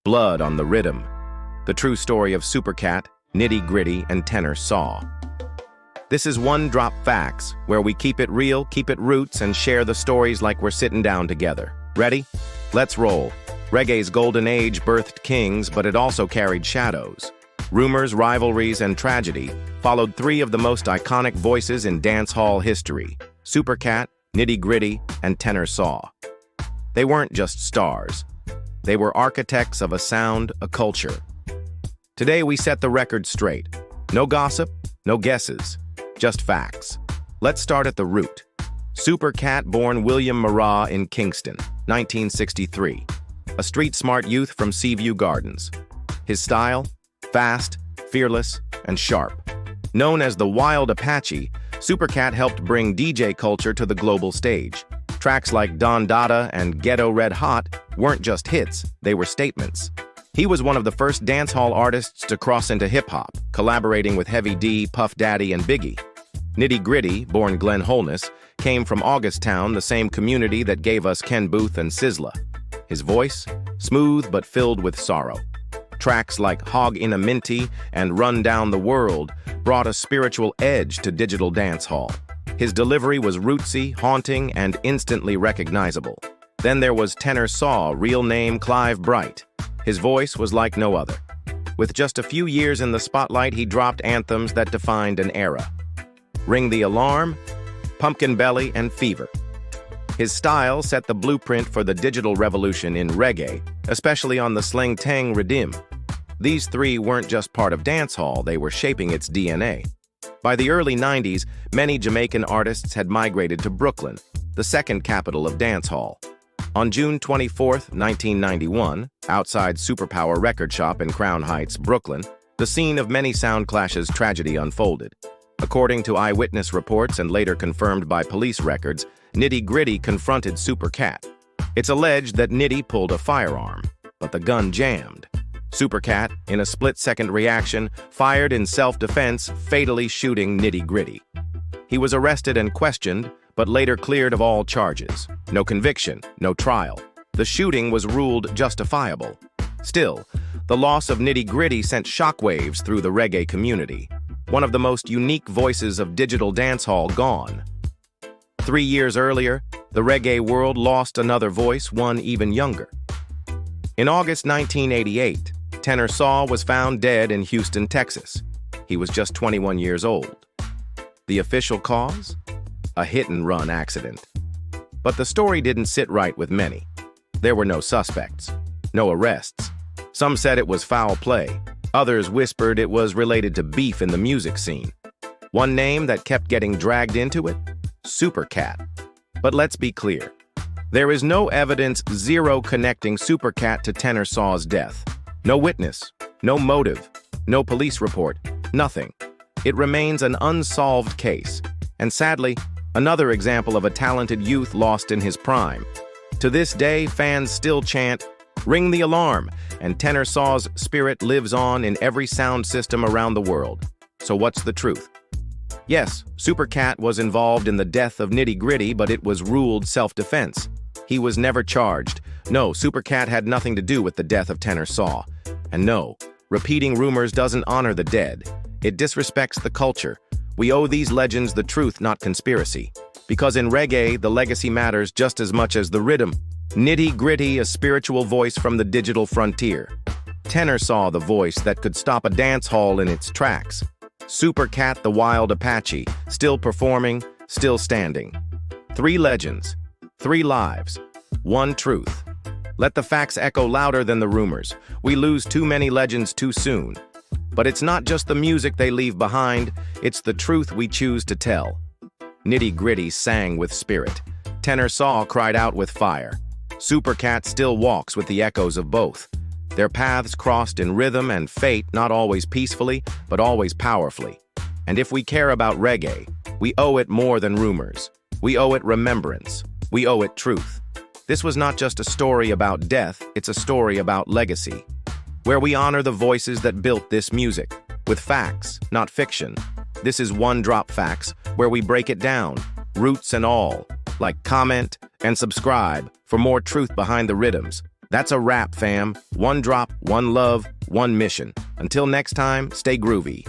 Blood on the Riddim. The true story of Supercat, Nitty Gritty, and Tenor Saw. This is One Drop Facts, where we keep it real, keep it roots, and share the stories like we're sitting down together. Ready? Let's roll. Reggae's golden age birthed kings, but it also carried shadows. Rumors, rivalries, and tragedy followed three of the most iconic voices in dancehall history: Supercat, Nitty Gritty, and Tenor Saw. They weren't just stars. They were architects of a sound, a culture. Today we set the record straight. No gossip, no guesses, just facts. Let's start at the root. Supercat, born William Murrah in Kingston, 1963. A street-smart youth from Seaview Gardens. His style? Fast, fearless, and sharp. Known as the Wild Apache, Supercat helped bring DJ culture to the global stage. Tracks like Don Dada and Ghetto Red Hot weren't just hits, they were statements. He was one of the first dancehall artists to cross into hip-hop, collaborating with Heavy D, Puff Daddy, and Biggie. Nitty Gritty, born Glenn Holness, came from Augusttown, the same community that gave us Ken Booth and Sizzla. His voice? Smooth but filled with sorrow. Tracks like Hog in a Minty and Run Down the World brought a spiritual edge to digital dancehall. His delivery was rootsy, haunting, and instantly recognizable. Then there was Tenor Saw, real name Clive Bright. His voice was like no other. With just a few years in the spotlight, he dropped anthems that defined an era. Ring the Alarm, Pumpkin Belly, and Fever. His style set the blueprint for the digital revolution in reggae, especially on the sling tang Riddim. These three weren't just part of dancehall, they were shaping its DNA. By the early 90s, many Jamaican artists had migrated to Brooklyn, the second capital of dancehall. On June 24, 1991, outside Superpower Record Shop in Crown Heights, Brooklyn, the scene of many sound clashes tragedy unfolded. According to eyewitness reports and later confirmed by police records, Nitty Gritty confronted Supercat. It's alleged that Nitty pulled a firearm, but the gun jammed. Supercat, in a split-second reaction, fired in self-defense, fatally shooting Nitty Gritty. He was arrested and questioned, but later cleared of all charges. No conviction, no trial. The shooting was ruled justifiable. Still, the loss of Nitty Gritty sent shockwaves through the reggae community. One of the most unique voices of digital dancehall gone. 3 years earlier, the reggae world lost another voice, one even younger. In August 1988, Tenor Saw was found dead in Houston, Texas. He was just 21 years old. The official cause? A hit-and-run accident. But the story didn't sit right with many. There were no suspects, no arrests. Some said it was foul play. Others whispered it was related to beef in the music scene. One name that kept getting dragged into it? Supercat. But let's be clear. There is no evidence, zero connecting Supercat to Tenor Saw's death. No witness, no motive, no police report, nothing. It remains an unsolved case. And sadly, another example of a talented youth lost in his prime. To this day, fans still chant, "Ring the alarm," and Tenor Saw's spirit lives on in every sound system around the world. So what's the truth? Yes, Supercat was involved in the death of Nitty Gritty, but it was ruled self-defense. He was never charged. No, Supercat had nothing to do with the death of Tenor Saw. And no, repeating rumors doesn't honor the dead. It disrespects the culture. We owe these legends the truth, not conspiracy. Because in reggae, the legacy matters just as much as the Riddim. Nitty Gritty, a spiritual voice from the digital frontier. Tenor Saw, the voice that could stop a dance hall in its tracks. Supercat, the Wild Apache, still performing, still standing. Three legends, three lives, one truth. Let the facts echo louder than the rumors. We lose too many legends too soon. But it's not just the music they leave behind, it's the truth we choose to tell. Nitty Gritty sang with spirit. Tenor Saw cried out with fire. Supercat still walks with the echoes of both. Their paths crossed in rhythm and fate, not always peacefully, but always powerfully. And if we care about reggae, we owe it more than rumors. We owe it remembrance. We owe it truth. This was not just a story about death, it's a story about legacy, where we honor the voices that built this music, with facts, not fiction. This is One Drop Facts, where we break it down, roots and all. Like, comment, and subscribe for more truth behind the rhythms. That's a wrap, fam. One drop, one love, one mission. Until next time, stay groovy.